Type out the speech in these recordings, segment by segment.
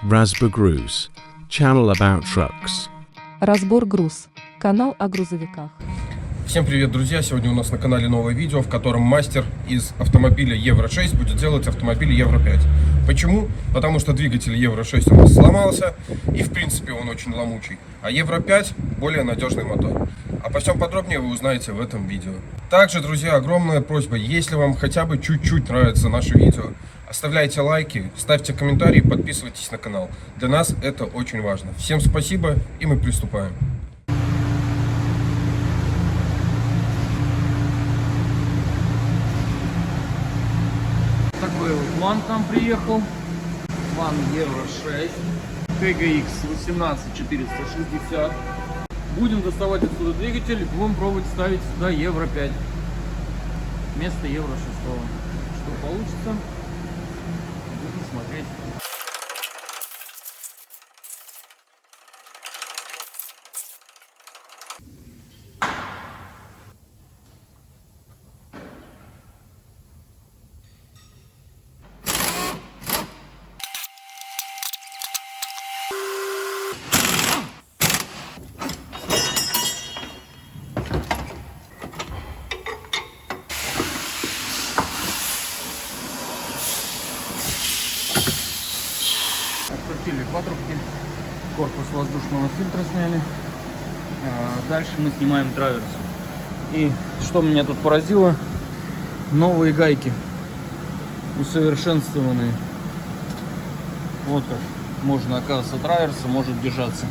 Разбор Груз, channel about trucks. Разбор груз. Канал о грузовиках. Всем привет, друзья! Сегодня у нас на канале новое видео, в котором мастер из автомобиля Евро 6 будет делать автомобиль Евро 5. Почему? Потому что двигатель Евро 6 у нас сломался, и в принципе он очень ломучий. А Евро 5 более надежный мотор. Обо всем подробнее вы узнаете в этом видео. Также, друзья, огромная просьба, если вам хотя бы чуть-чуть нравится наше видео, оставляйте лайки, ставьте комментарии, подписывайтесь на канал. Для нас это очень важно. Всем спасибо, и мы приступаем. Такой вот ван к нам приехал. Ван Евро 6. TGX 18460. Будем доставать отсюда двигатель и будем пробовать ставить сюда Евро 5. Вместо Евро 6. Что получится, будем смотреть. Открутили патрубки, корпус воздушного фильтра сняли. Дальше мы снимаем траверс. И что меня тут поразило, новые гайки, усовершенствованные. Вот как можно, оказывается, траверса может держаться.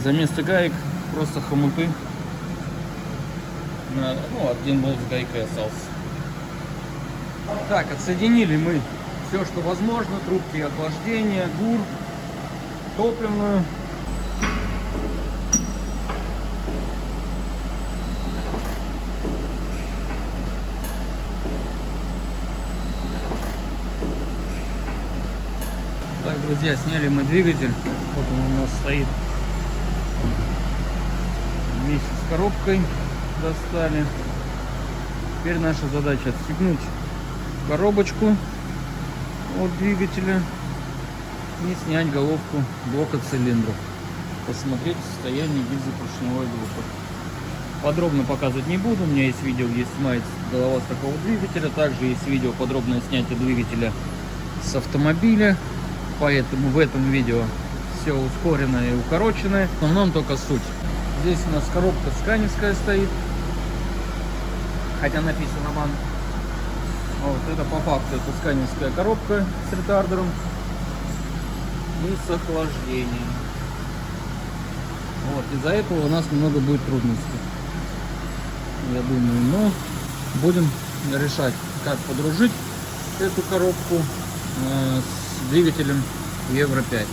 За место гаек просто хомуты. Ну, один болт с гайкой остался. Так, отсоединили мы все, что возможно, трубки охлаждения, ГУР, топливную. Так, друзья, сняли мы двигатель. Вот он у нас стоит вместе с коробкой. Достали. Теперь наша задача отстегнуть коробочку от двигателя и снять головку блока цилиндров, посмотреть состояние гильзопоршневой группы. Подробно показывать не буду, у меня есть видео, где снимается голова с такого двигателя, также есть видео подробное снятие двигателя с автомобиля, поэтому в этом видео все ускоренное и укороченное, в основном только суть. Здесь у нас коробка сканевская стоит, хотя написано МАН. Вот это по факту это сканерская коробка с ретардером и с охлаждением. Вот, из-за этого у нас немного будет трудностей, я думаю, но будем решать, как подружить эту коробку с двигателем Евро 5.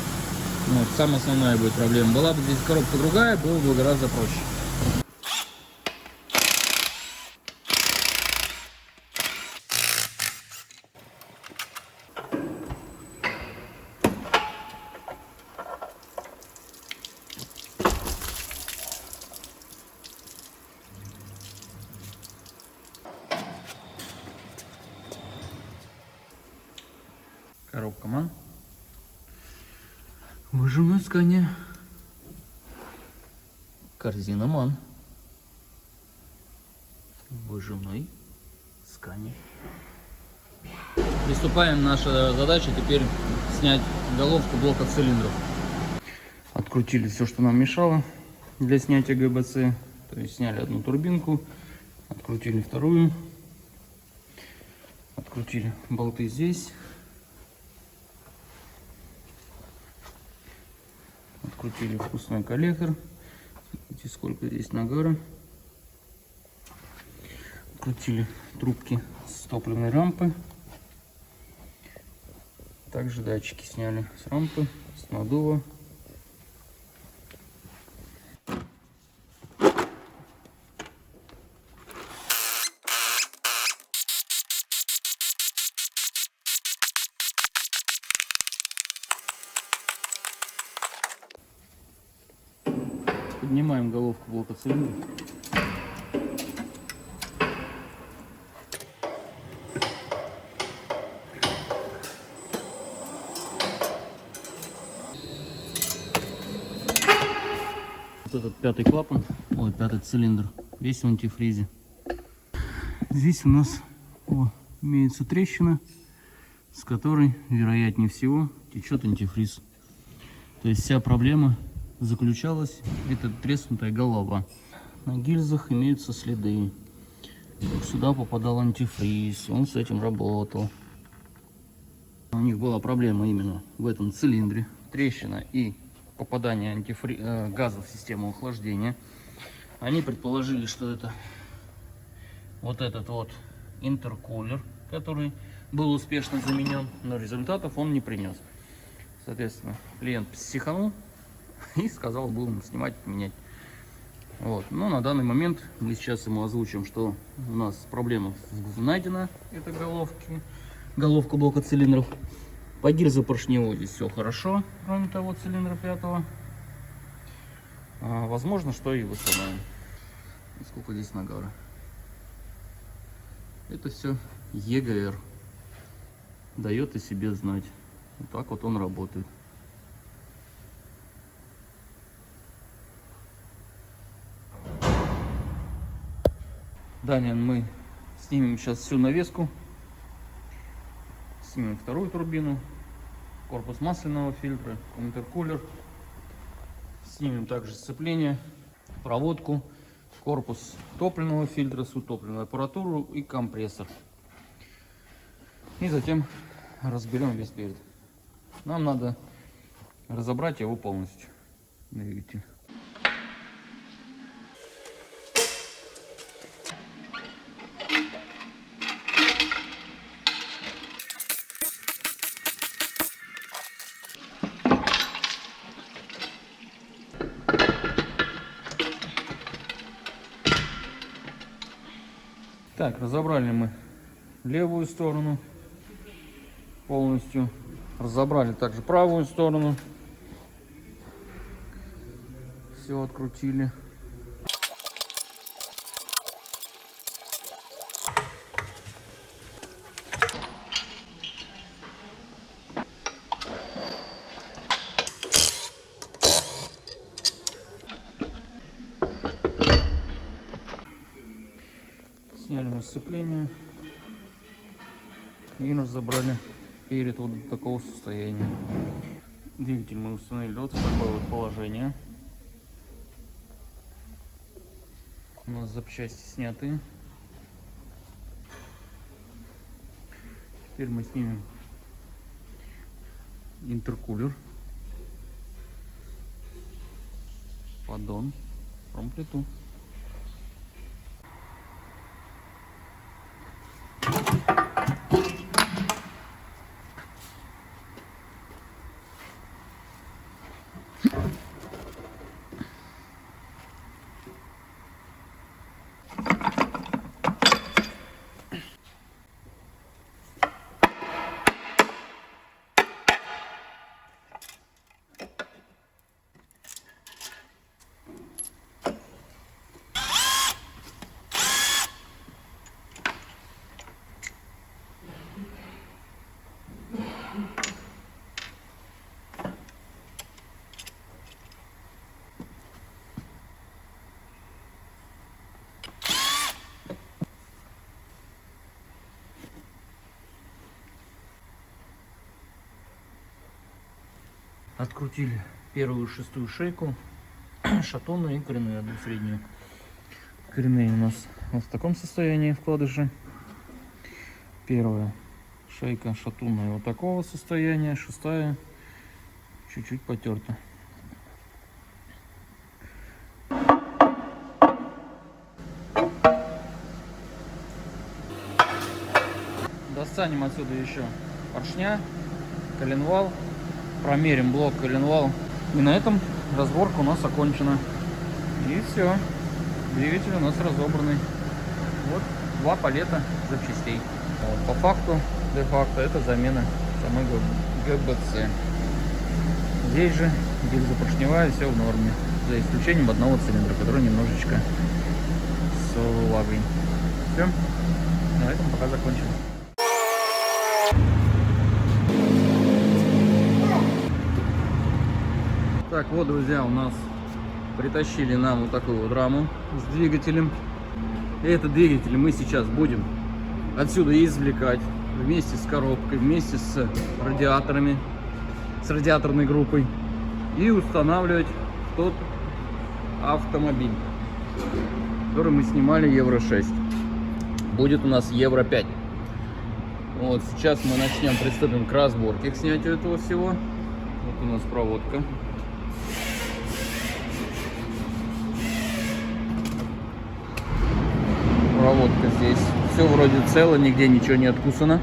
Вот, самая основная будет проблема. Была бы здесь коробка другая, было бы гораздо проще. Коробка МАН. Выжимное скание. Корзина МАН. Выжимной скание. Приступаем. Наша задача теперь снять головку блока цилиндров. Открутили все, что нам мешало для снятия ГБЦ. То есть сняли одну турбинку, открутили вторую, открутили болты здесь. Открутили впускной коллектор. Смотрите, сколько здесь нагара. Открутили трубки с топливной рампы. Также датчики сняли с рампы, с наддува. Поднимаем головку блока цилиндра. этот пятый клапан, ой, пятый цилиндр, весь в антифризе. Здесь у нас имеется трещина, с которой, вероятнее всего, течет антифриз. То есть вся проблема заключалась в этой треснутая голова. На гильзах имеются следы. Сюда попадал антифриз, он с этим работал. У них была проблема именно в этом цилиндре. Трещина и попадание газа в систему охлаждения. Они предположили, что это вот этот вот интеркулер, который был успешно заменен, но результатов он не принес. Соответственно, клиент психанул и сказал, будем снимать, менять. Вот. Но на данный момент мы сейчас ему озвучим, что у нас проблема найдена, это головка блока цилиндров. По гильзопоршневой здесь все хорошо, кроме того цилиндра 5-го. Возможно, что и восстановим. Сколько здесь нагара. Это все ЕГР. Дает о себе знать. Вот так вот он работает. Далее мы снимем сейчас всю навеску. Снимем вторую турбину, корпус масляного фильтра, интеркулер. Снимем также сцепление, проводку, корпус топливного фильтра, суть топливную аппаратуру и компрессор. И затем разберем весь перед. Нам надо разобрать его полностью, двигатель. Так, разобрали мы левую сторону полностью, разобрали также правую сторону, все открутили. Сняли мы сцепление и разобрали перед вот до такого состояния. Двигатель мы установили вот в такое вот положение. У нас запчасти сняты. Теперь мы снимем интеркулер, поддон, промплиту. Открутили первую шестую шейку, шатунную и коренную, одну среднюю. Коренные у нас вот в таком состоянии вкладыши. Первая шейка шатунная вот такого состояния, шестая чуть-чуть потерта. Достанем отсюда еще поршня, коленвал. Промерим блок, коленвал. И на этом разборка у нас окончена. И все. Двигатель у нас разобранный. Вот 2 палета запчастей. Вот, по факту, де-факто, это замена самой ГБЦ. Здесь же гильза поршневая, все в норме. За исключением одного цилиндра, который немножечко с влагой. Все. На этом пока закончим. Так, вот, друзья, у нас Притащили нам вот такую вот раму с двигателем. И этот двигатель мы сейчас будем отсюда извлекать вместе с коробкой, вместе с радиаторами, с радиаторной группой и устанавливать в тот автомобиль, который мы снимали Евро 6. Будет у нас Евро 5. Вот сейчас мы приступим к разборке, к снятию этого всего. Вот у нас проводка. Проводка здесь. Все вроде цело, нигде ничего не откусано.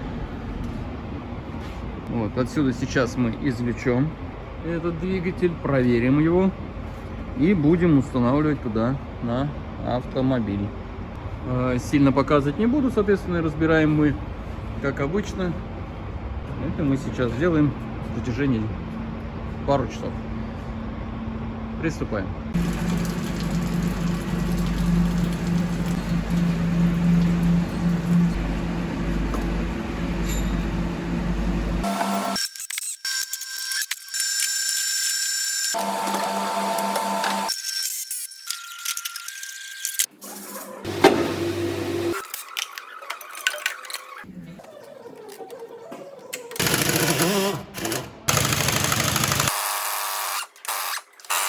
Вот, отсюда сейчас мы извлечем этот двигатель, проверим его и будем устанавливать туда на автомобиль. Сильно показывать не буду, соответственно, разбираем мы, как обычно. Это мы сейчас сделаем в протяжении пару часов. Приступаем.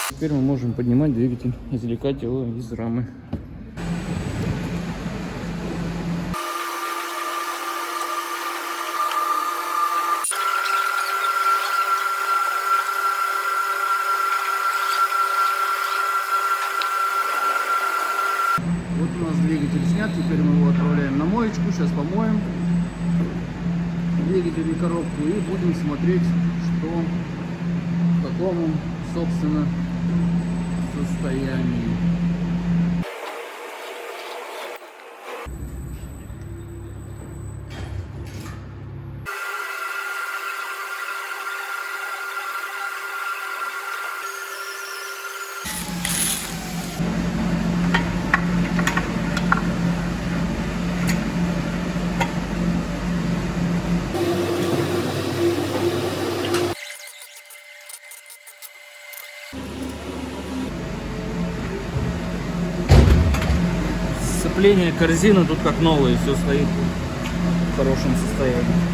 Теперь мы можем поднимать двигатель, извлекать его из рамы. Вот у нас двигатель снят, теперь мы его отправляем на моечку, сейчас помоем двигатель и коробку и будем смотреть, что в каком он, собственно, состоянии. Сцепление, корзина тут как новое, все стоит в хорошем состоянии.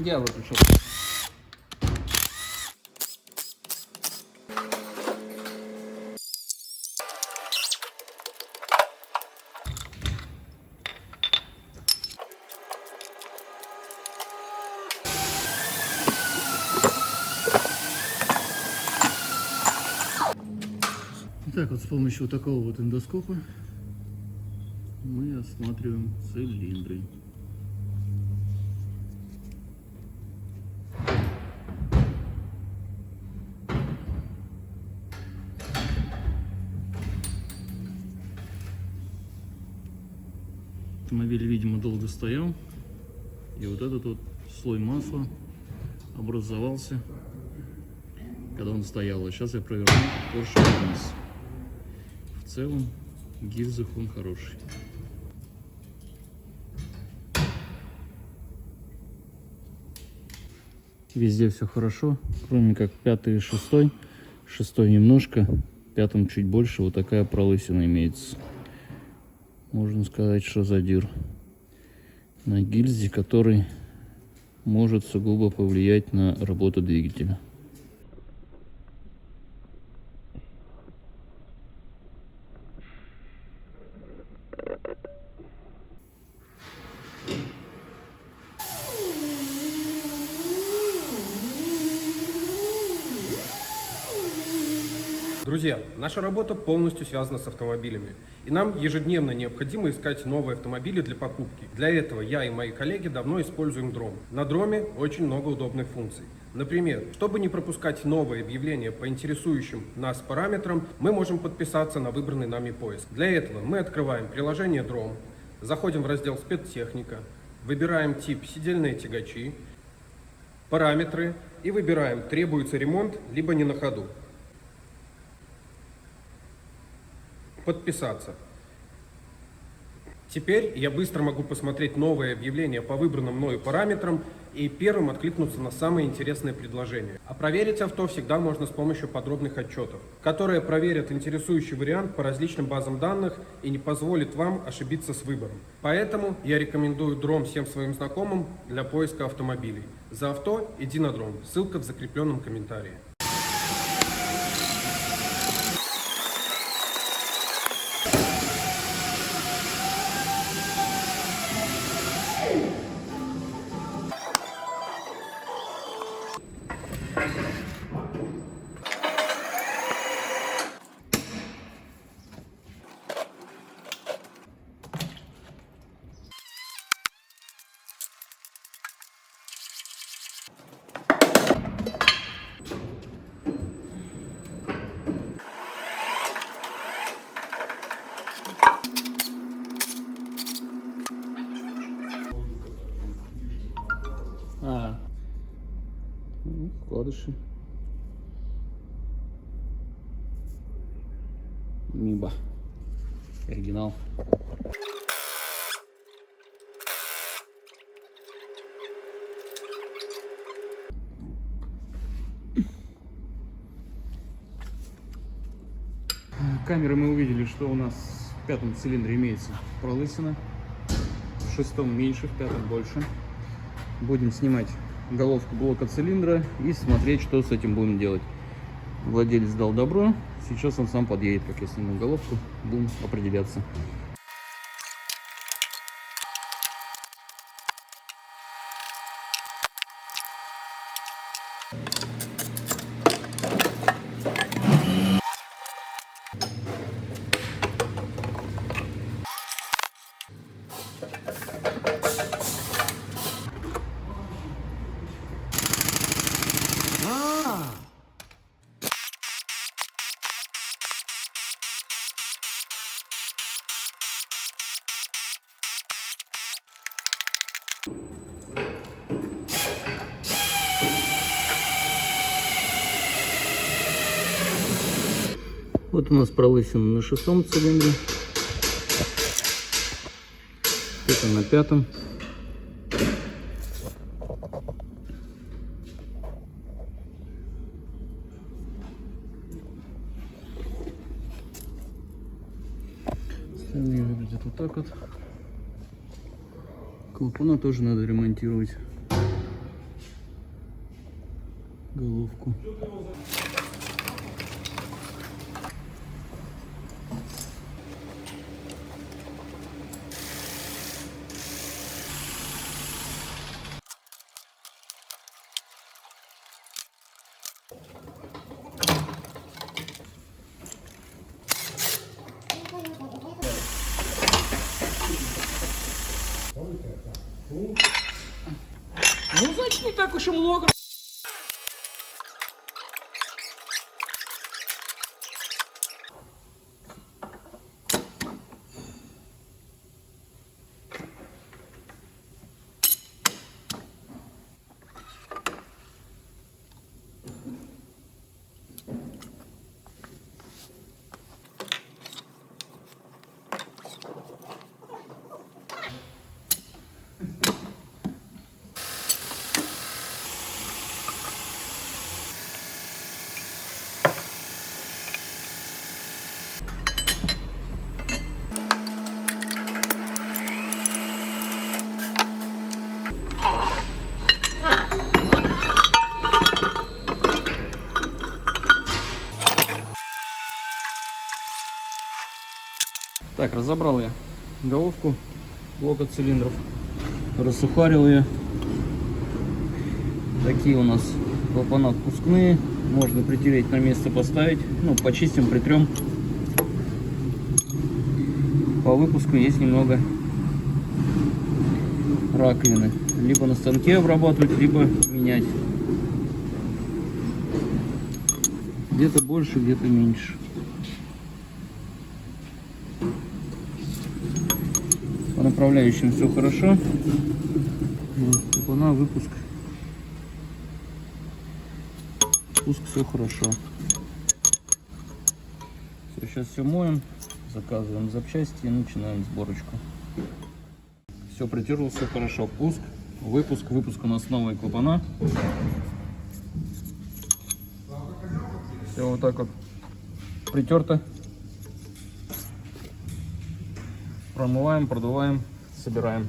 Я выключил. Так вот, с помощью вот такого вот эндоскопа мы осматриваем цилиндры. Автомобиль, видимо, долго стоял, и вот этот вот слой масла образовался, когда он стоял. А сейчас я проверну поршень вниз. В целом, в гильзах он хороший. Везде все хорошо, кроме как пятый и шестой. Шестой немножко, пятом чуть больше. Вот такая пролысина имеется. Можно сказать, что задир на гильзе, который может сугубо повлиять на работу двигателя. Друзья, наша работа полностью связана с автомобилями, и нам ежедневно необходимо искать новые автомобили для покупки. Для этого я и мои коллеги давно используем Дром. На Дроме очень много удобных функций. Например, чтобы не пропускать новые объявления по интересующим нас параметрам, мы можем подписаться на выбранный нами поиск. Для этого мы открываем приложение Дром, заходим в раздел «Спецтехника», выбираем тип «Сидельные тягачи», параметры и выбираем «Требуется ремонт, либо не на ходу». Подписаться. Теперь я быстро могу посмотреть новые объявления по выбранным мною параметрам и первым откликнуться на самые интересные предложения. А проверить авто всегда можно с помощью подробных отчетов, которые проверят интересующий вариант по различным базам данных и не позволит вам ошибиться с выбором. Поэтому я рекомендую Дром всем своим знакомым для поиска автомобилей. За авто иди на Дром. Ссылка в закрепленном комментарии. Вкладыши. Миба. Оригинал. Камеры мы увидели, что у нас в пятом цилиндре имеется пролысина, в шестом меньше, в пятом больше. Будем снимать головку блока цилиндра и смотреть, что с этим будем делать. Владелец дал добро, сейчас он сам подъедет, как я сниму головку, будем определяться. Вот у нас пролысина на шестом цилиндре, это на пятом. Остальные выглядят вот так вот. Клапана тоже надо ремонтировать. Головку. Ну, значит, не так уж и много. Так, разобрал я головку блока цилиндров, рассухарил ее. Такие у нас клапана впускные. Можно притереть, на место поставить. Ну, почистим, притрем. По выпуску есть немного раковины. Либо на станке обрабатывать, либо менять. Где-то больше, где-то меньше. По направляющим все хорошо. Клапана, выпуск. Пуск, все хорошо. Все, сейчас все моем, заказываем запчасти и начинаем сборочку. Все притерлось, все хорошо. Пуск, выпуск. Выпуск у нас новые клапана. Все вот так вот притерто. Промываем, продуваем, собираем.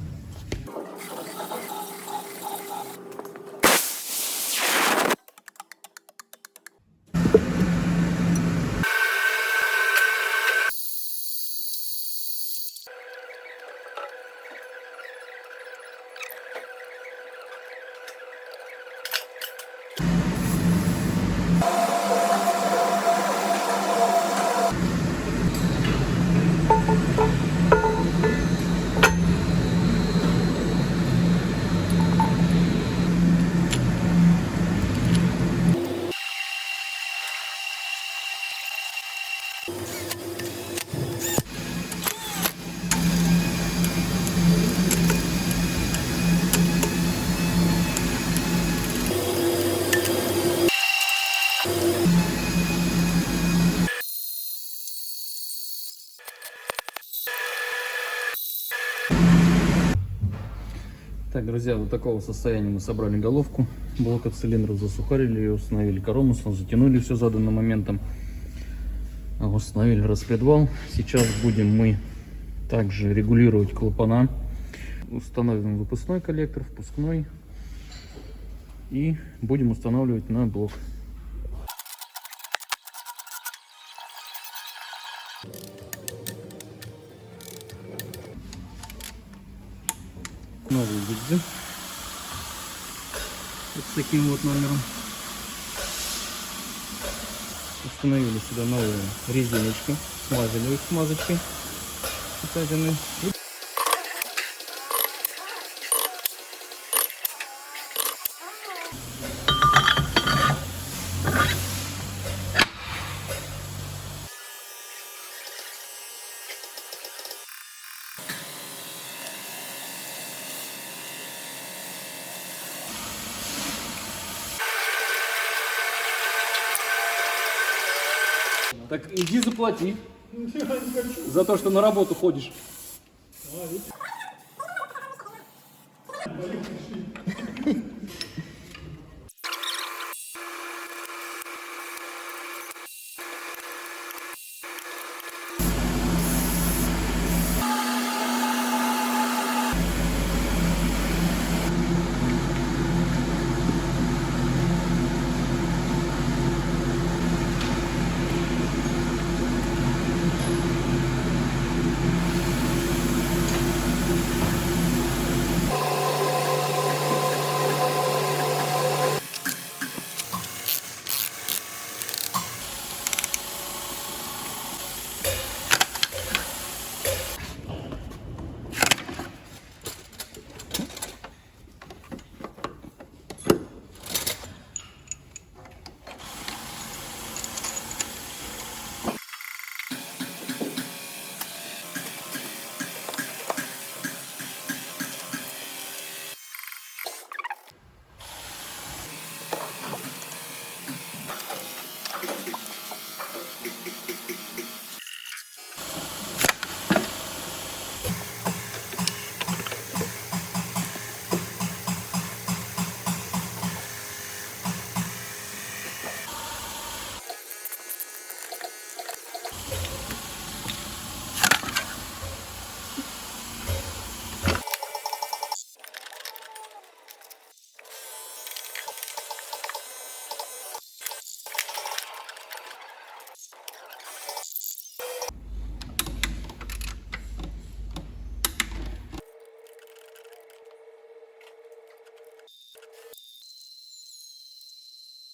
Так, друзья, вот такого состояния мы собрали головку. Блок от цилиндров засухарили ее, установили коромысло, затянули все заданным моментом. Установили распредвал. Сейчас будем мы также регулировать клапана. Установим выпускной коллектор, впускной. И будем устанавливать на блок. Новые гильзы. Вот с таким вот номером. Установили сюда новые резиночки. Смазали их смазочкой. Китайные. Так иди заплати. За то, что на работу ходишь.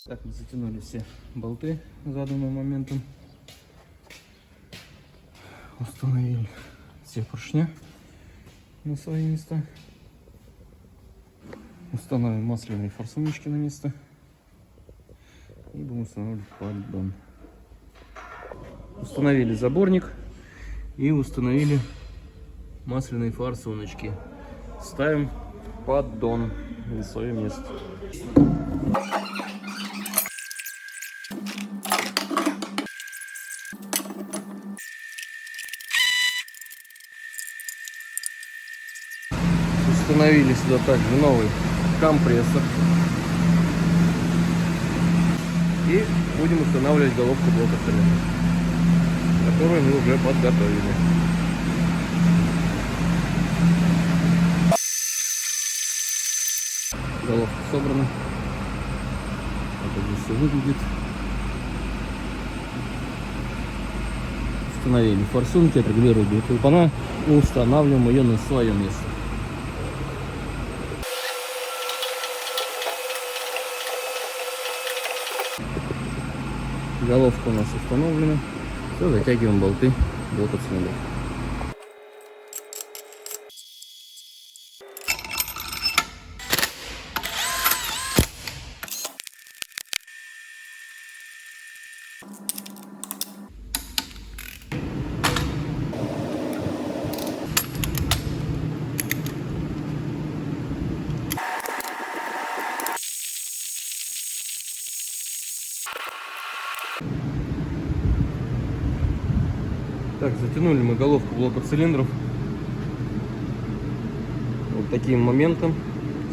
Так, мы затянули все болты заданным моментом. Установили все поршня на свои места. Установим масляные форсуночки на место. И будем устанавливать поддон. Установили заборник и установили масляные форсуночки. Ставим поддон на свое место. Установили сюда также новый компрессор. И будем устанавливать головку блока цилиндров, которую мы уже подготовили. Головка собрана. Вот здесь все выглядит. Установили форсунки, отрегулировали клапана, устанавливаем ее на свое место. Головка у нас установлена. Все, затягиваем болты блока цилиндров. Так, затянули мы головку блока цилиндров вот таким моментом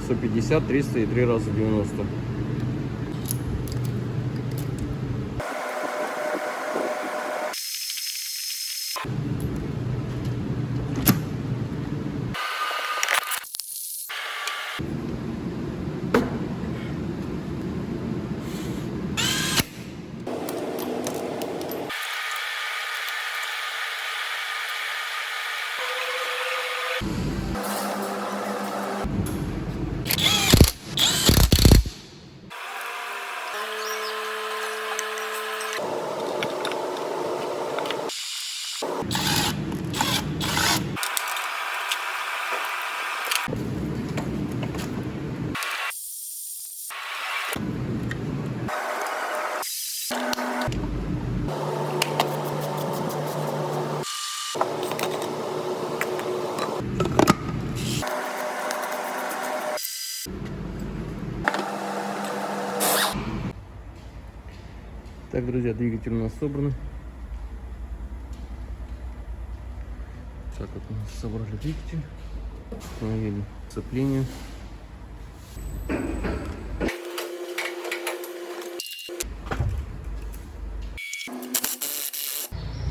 150, 300 и 3 раза 90. Так, друзья, двигатель у нас собран. Так вот мы собрали двигатель, установили сцепление.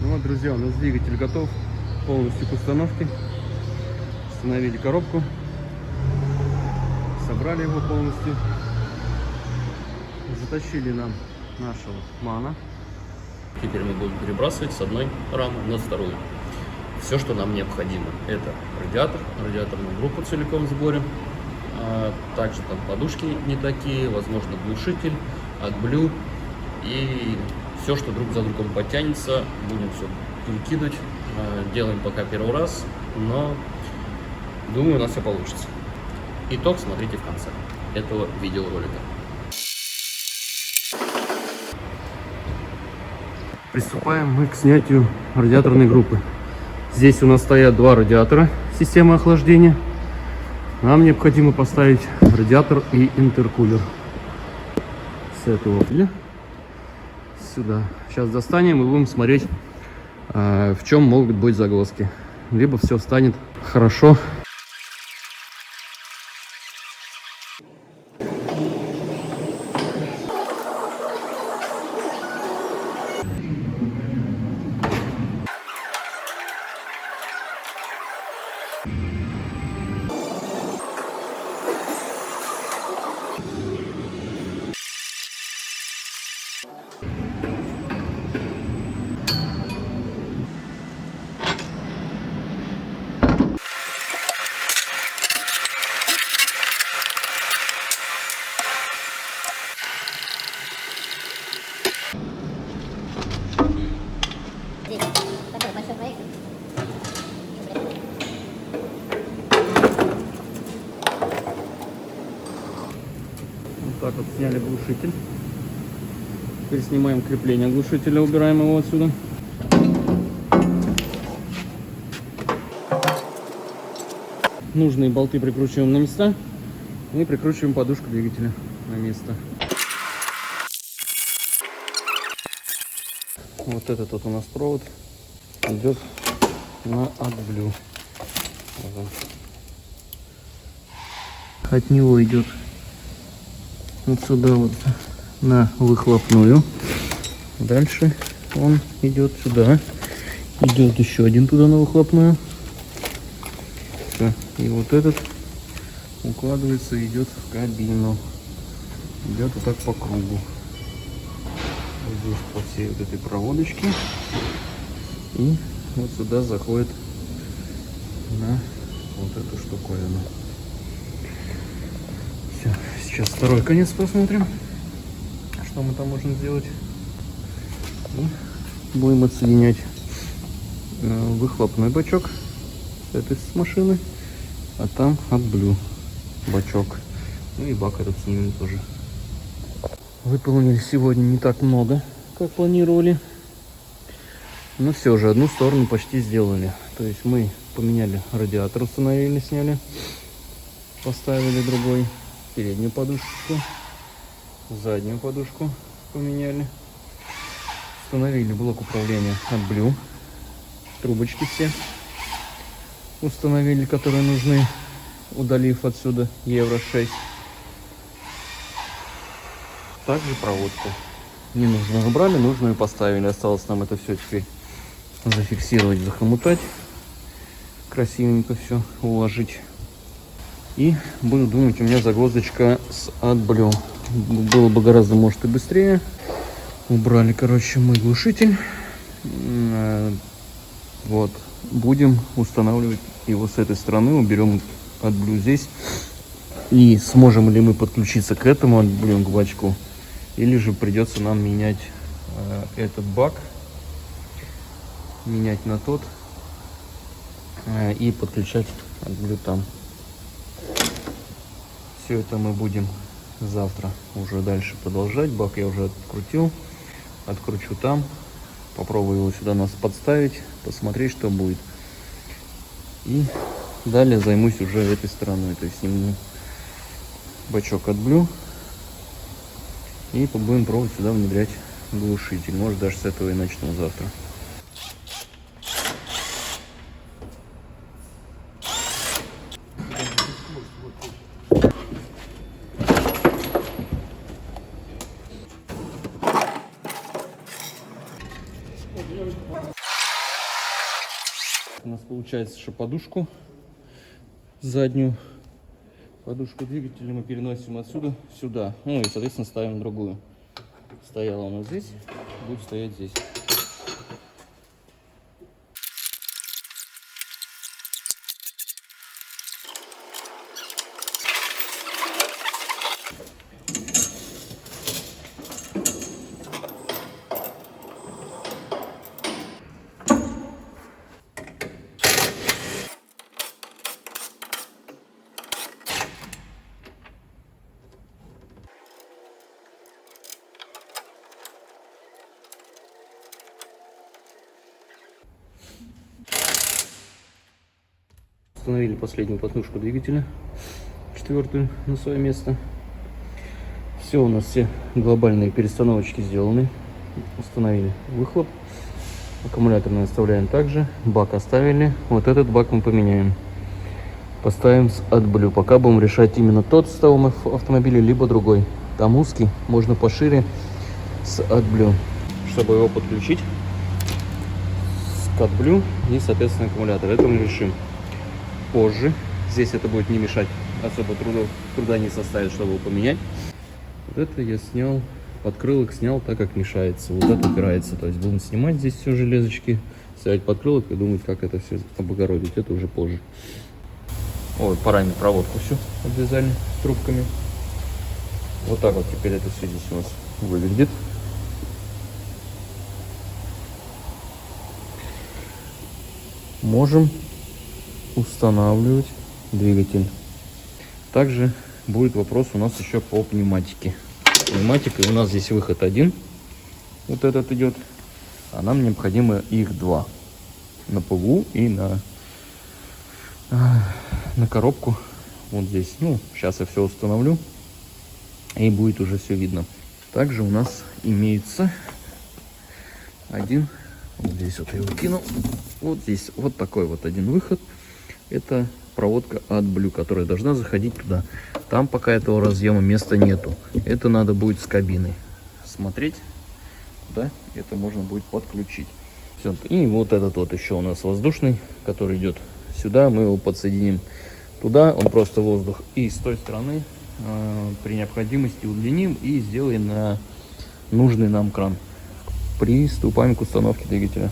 Ну вот, друзья, у нас двигатель готов полностью к установке. Установили коробку, собрали его полностью, затащили нам нашего мана. Теперь мы будем перебрасывать с одной рамы на вторую. Все, что нам необходимо, это радиатор, радиаторную группу целиком в сборе, также там подушки не такие, возможно глушитель, AdBlue и все, что друг за другом подтянется, будем все перекидывать. Делаем пока первый раз, но думаю, у нас все получится. Итог смотрите в конце этого видеоролика. Приступаем мы к снятию радиаторной группы. Здесь у нас стоят два радиатора системы охлаждения. Нам необходимо поставить радиатор и интеркулер. С этого сюда. Сейчас достанем и будем смотреть, в чем могут быть загвоздки. Либо все станет хорошо. так вот сняли глушитель. Теперь снимаем крепление глушителя, убираем его отсюда. Нужные болты прикручиваем на места и прикручиваем подушку двигателя на место. Вот этот вот у нас провод идет на AdBlue. От него идет вот сюда вот на выхлопную. Дальше он идет сюда. Идет еще один туда на выхлопную. Все. И вот этот укладывается и идет в кабину. Идет вот так по кругу. Вот здесь по всей вот этой проводочке. И вот сюда заходит на вот эту штуковину. Все. Сейчас второй конец посмотрим, что мы там можем сделать. И будем отсоединять выхлопной бачок с этой с машины, а там AdBlue бачок. Ну и бак этот снимем тоже. Выполнили сегодня не так много, как планировали, но все же одну сторону почти сделали. То есть мы поменяли радиатор, установили, сняли, поставили другой, переднюю подушечку, заднюю подушку поменяли, установили блок управления AdBlue, трубочки все установили, которые нужны, удалив отсюда Евро 6. Также проводку ненужную убрали, нужную поставили. Осталось нам это все теперь зафиксировать, захомутать, красивенько все уложить. И буду думать, у меня загвоздочка с AdBlue. Было бы гораздо, может, и быстрее. Убрали, короче, мы глушитель. Вот. Будем устанавливать его с этой стороны. Уберем AdBlue здесь. И сможем ли мы подключиться к этому AdBlue, к бачку, или же придется нам менять этот бак, менять на тот и подключать AdBlue там. Все это мы будем завтра уже дальше продолжать. Бак я уже открутил, откручу там, попробую его сюда нас подставить, посмотреть, что будет. И далее займусь уже этой стороной, то есть сниму бачок AdBlue и будем пробовать сюда внедрять глушитель. Может, даже с этого и начну завтра. У нас получается, что подушку заднюю, подушку двигателя мы переносим отсюда сюда. Ну и, соответственно, ставим другую. Стояла у нас здесь, будет стоять здесь. Установили последнюю подножку двигателя, четвертую, на свое место. Все, у нас все глобальные перестановочки сделаны. Установили выхлоп, аккумулятор мы оставляем также, бак оставили. Вот этот бак мы поменяем, поставим с AdBlue. Пока будем решать именно тот с того автомобиля, либо другой. Там узкий, можно пошире, с AdBlue, чтобы его подключить к AdBlue и, соответственно, аккумулятор. Это мы решим позже. Здесь это будет не мешать, особо труда не составит, чтобы его поменять. Вот это я снял, подкрылок снял, так как мешается. Вот это упирается. То есть будем снимать здесь все железочки, ставить подкрылок и думать, как это все облагородить. Это уже позже. Ой, парами проводку всю обвязали трубками. Вот так вот теперь это все здесь у нас выглядит. Можем устанавливать двигатель. Также будет вопрос у нас еще по пневматике. Пневматика, у нас здесь выход один, вот этот идет, а нам необходимо их два. На ПВУ и на коробку. Вот здесь. Ну, сейчас я все установлю, и будет уже все видно. Также у нас имеется один, вот здесь вот я его кинул, вот здесь вот такой вот один выход. Это проводка от Blue, которая должна заходить туда. Там пока этого разъема места нету. Это надо будет с кабины смотреть, да, это можно будет подключить. Все. И вот этот вот еще у нас воздушный, который идет сюда, мы его подсоединим туда, он просто воздух. И с той стороны при необходимости удлиним и сделаем на нужный нам кран. Приступаем к установке двигателя.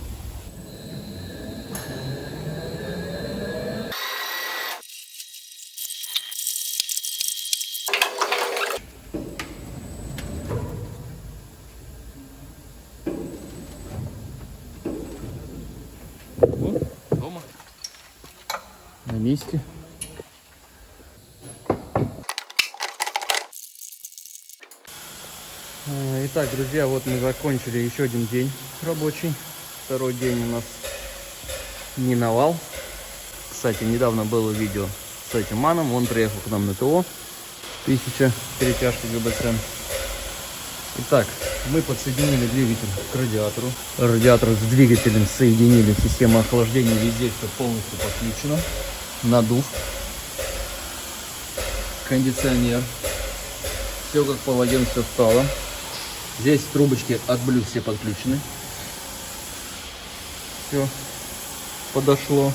Вот, дома, на месте. Итак, друзья, вот мы закончили еще один день рабочий. Второй день у нас миновал. Кстати, недавно было видео с этим маном. Он приехал к нам на ТО. 1000 перетяжки ГБЦ. Итак, мы подсоединили двигатель к радиатору. Радиатор с двигателем соединили. Система охлаждения везде все полностью подключено. Надув. Кондиционер. Все как положено, все стало. Здесь трубочки от Blue все подключены. Все подошло.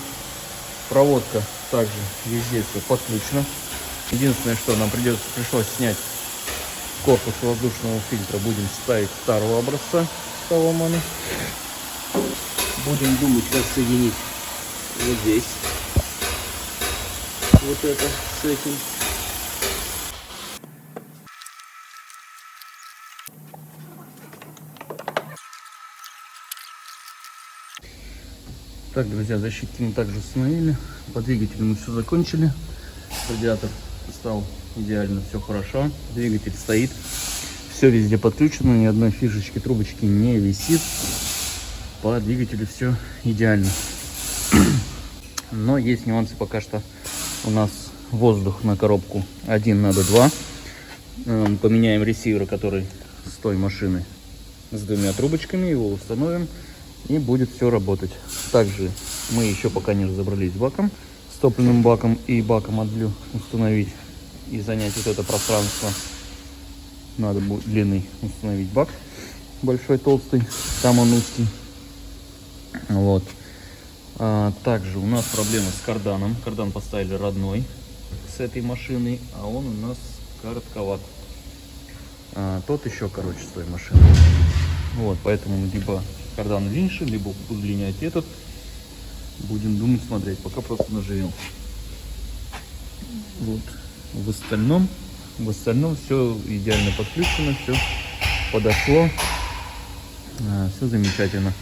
Проводка также везде все подключено. Единственное, что нам пришлось снять корпус воздушного фильтра. Будем ставить старого образца Соломона. Будем думать, как соединить вот здесь вот это с этим. Так, друзья, защитки мы также установили. По двигателю мы все закончили. Радиатор стал идеально, все хорошо. Двигатель стоит. Все везде подключено, ни одной фишечки, трубочки не висит. По двигателю все идеально. Но есть нюансы пока что. У нас воздух на коробку один, надо два. Поменяем ресивер, который с той машины, с двумя трубочками. Его установим. И будет все работать. Также мы еще пока не разобрались с баком, с топливным баком и баком от Blue установить и занять вот это пространство. Надо будет длинный установить бак, большой, толстый, там он узкий. Вот. Также у нас проблема с карданом. Кардан поставили родной с этой машиной, а он у нас коротковат. Тот еще короче с той машины. Вот, поэтому либо кардан удлинишь, либо удлинять этот. Будем думать, смотреть, пока просто наживем. Вот. В остальном все идеально подключено, все подошло. Все замечательно.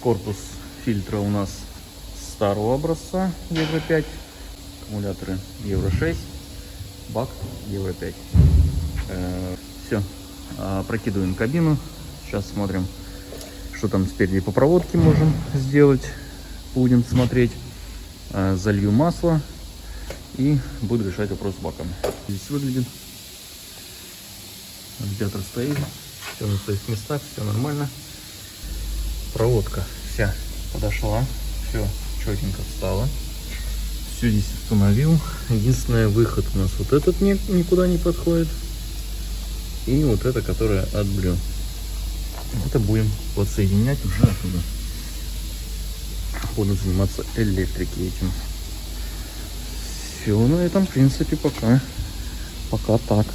Корпус фильтра у нас старого образца Евро 5. Аккумуляторы Евро 6. Бак Евро 5. Все. Прокидываем кабину. Сейчас смотрим, что там спереди по проводке можем сделать. Будем смотреть. Залью масло и буду решать вопрос с баком. Здесь выглядит. Радиатор стоит. Все на своих местах, все нормально. Проводка вся подошла. Все четенько встало. Все здесь установил. Единственное, выход у нас вот этот никуда не подходит. И вот это, которое от Blue. Это будем подсоединять уже оттуда. Буду заниматься электрикой этим. Все на этом, в принципе, пока так.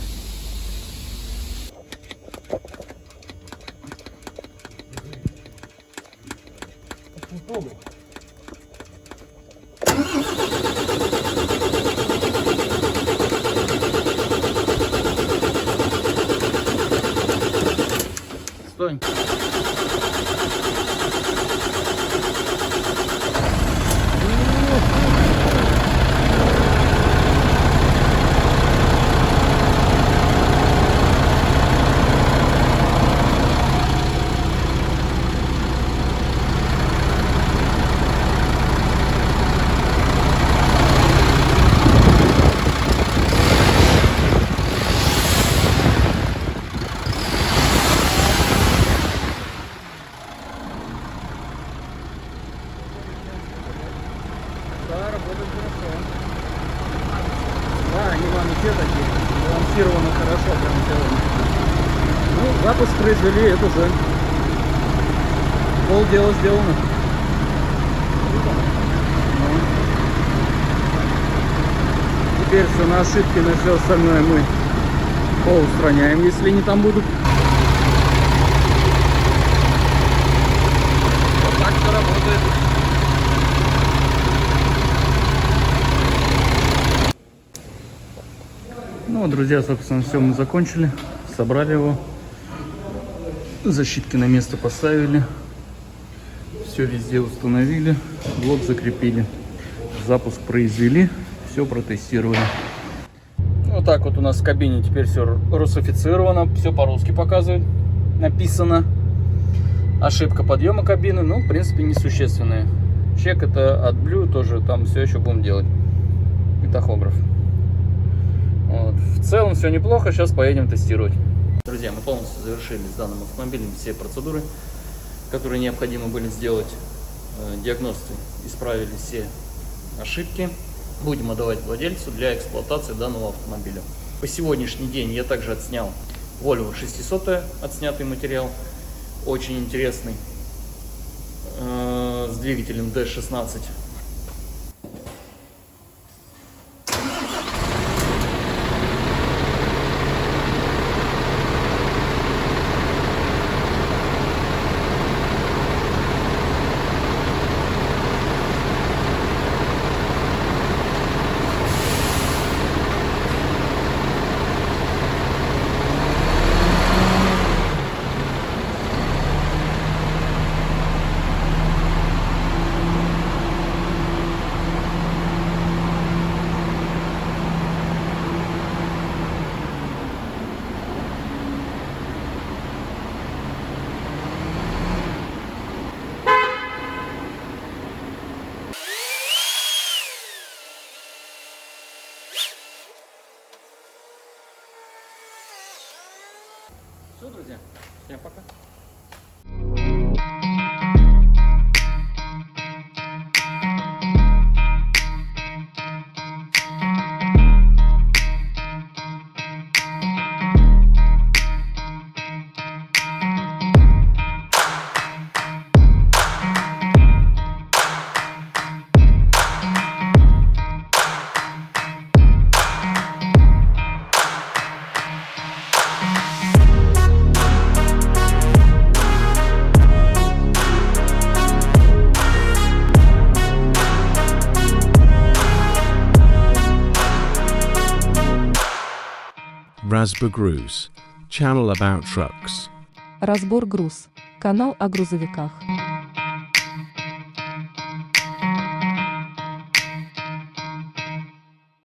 Стой. все такие. Балансировано хорошо, прям сделано. Ну, запуск произвели, это уже полдела сделано. Ну. Теперь все на ошибки, на все остальное мы поустраняем, если они там будут. Вот так все работает. Ну вот, друзья, собственно, все мы закончили. Собрали его. Защитки на место поставили. Все везде установили. Блок закрепили. Запуск произвели. Все протестировали. Вот так вот у нас в кабине теперь все русифицировано. Все по-русски показывает. Написано. Ошибка подъема кабины. Ну, в принципе, несущественная. Чек это от Blue. Тоже там все еще будем делать. И тахограф. Вот. В целом все неплохо. Сейчас поедем тестировать. Друзья, мы полностью завершили с данным автомобилем все процедуры, которые необходимо были сделать. Диагносты исправили все ошибки. Будем отдавать владельцу для эксплуатации данного автомобиля. По сегодняшний день я также отснял Volvo 600, отснятый материал, очень интересный, с двигателем D16. Все, друзья, всем пока. Razborgruз, channel about trucks. Разбор груз. Канал о грузовиках.